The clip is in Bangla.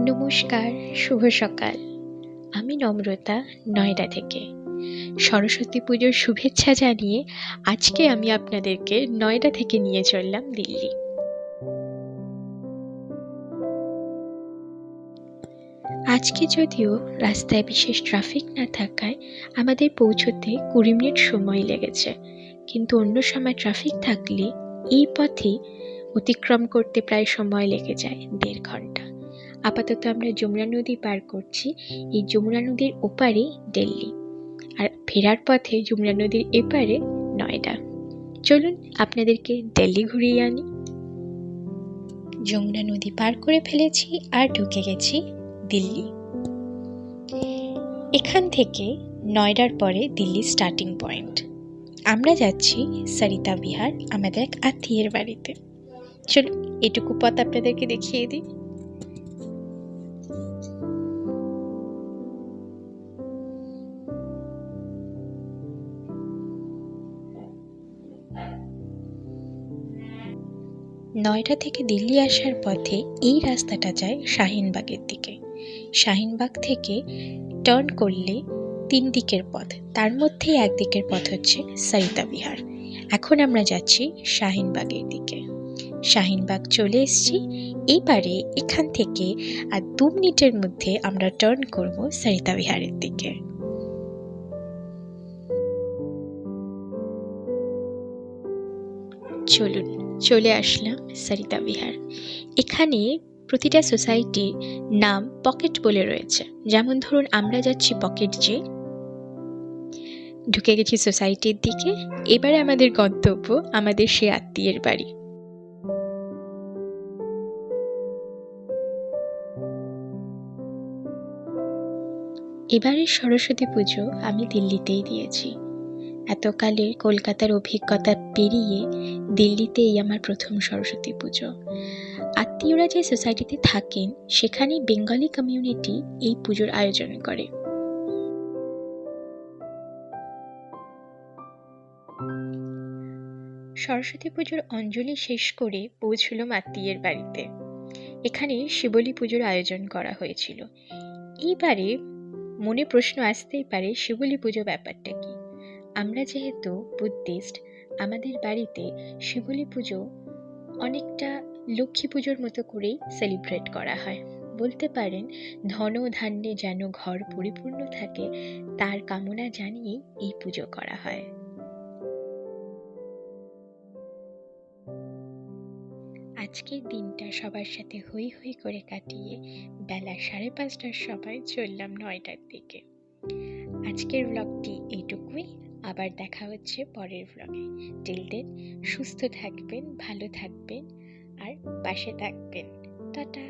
নমস্কার, শুভ সকাল। আমি নম্রতা, নয়ডা থেকে। সরস্বতী পুজোর শুভেচ্ছা জানিয়ে আজকে আমি আপনাদেরকে নয়ডা থেকে নিয়ে চললাম দিল্লি। আজকে যদিও রাস্তায় বিশেষ ট্রাফিক না থাকায় আমাদের পৌঁছতে 20 মিনিট সময় লেগেছে, কিন্তু অন্য সময় ট্রাফিক থাকলে এই পথে অতিক্রম করতে প্রায় সময় লেগে যায় 1.5 ঘন্টা। আপাতত আমরা যমুনা নদী পার করছি। এই যমুনা নদীর ওপারে দিল্লি, আর ফেরার পথে যমুনা নদীর এপারে নয়ডা। চলুন আপনাদেরকে দিল্লি ঘুরিয়ে আনি। যমুনা নদী পার করে ফেলেছি আর ঢুকে গেছি দিল্লি। এখান থেকে নয়ডার পরে দিল্লি স্টার্টিং পয়েন্ট। আমরা যাচ্ছি সরিতা বিহার, আমাদের এক আত্মীয়ের বাড়িতে। চলুন এটুকু পথ আপনাদেরকে দেখিয়ে দিই। নয়ডা থেকে দিল্লি আসার পথে এই রাস্তাটা যায় শাহিনবাগের দিকে। শাহিনবাগ থেকে টার্ন করলে 3 দিকের পথ, তার মধ্যে একদিকের পথ হচ্ছে সরিতা বিহার। এখন আমরা যাচ্ছি শাহিনবাগের দিকে। শাহিনবাগ চলে এসেছি। এইবারে এখান থেকে আর 2 মিনিটের মধ্যে আমরা টার্ন করব সরিতা বিহারের দিকে। চলুন চলে আসলাম সরিতা বিহার। এখানে প্রতিটা সোসাইটির নাম পকেট বলে রয়েছে। যেমন ধরুন আমরা যাচ্ছি পকেট জে, ঢুকে গেছি সোসাইটির দিকে। এবারে আমাদের গন্তব্য আমাদের সে আত্মীয়ের বাড়ি। এবারে সরস্বতী পুজো আমি দিল্লিতেই দিয়েছি। এতকালের কলকাতার অভিজ্ঞতা পেরিয়ে দিল্লিতেই আমার প্রথম সরস্বতী পুজো। আত্মীয়রা যে সোসাইটিতে থাকেন সেখানে বেঙ্গলি কমিউনিটি এই পুজোর আয়োজন করে। সরস্বতী পুজোর অঞ্জলি শেষ করে পৌঁছলাম আত্মীয়ের বাড়িতে। এখানে শিবলী পুজোর আয়োজন করা হয়েছিল। এইবারে মনে প্রশ্ন আসতেই পারে শিবলী পুজো ব্যাপারটা কি। আমরা যেহেতু বুদ্ধিস্ট, আমাদের বাড়িতে শিবলী পুজো অনেকটা লক্ষ্মী পুজোর মতো করেই সেলিব্রেট করা হয়। বলতে পারেন ধন ধান্যে যেন ঘর পরিপূর্ণ থাকে তার কামনা জানিয়েই এই পুজো করা হয়। আজকের দিনটা সবার সাথে হই হই করে কাটিয়ে বেলা 5:30টার সময় চললাম নয়ডার দিকে। আজকের ব্লগটি এইটুকুই। আবার দেখা হচ্ছে পরের ব্লগে। টিল দেন সুস্থ থাকবেন, ভালো থাকবেন আর পাশে থাকবেন। টাটা।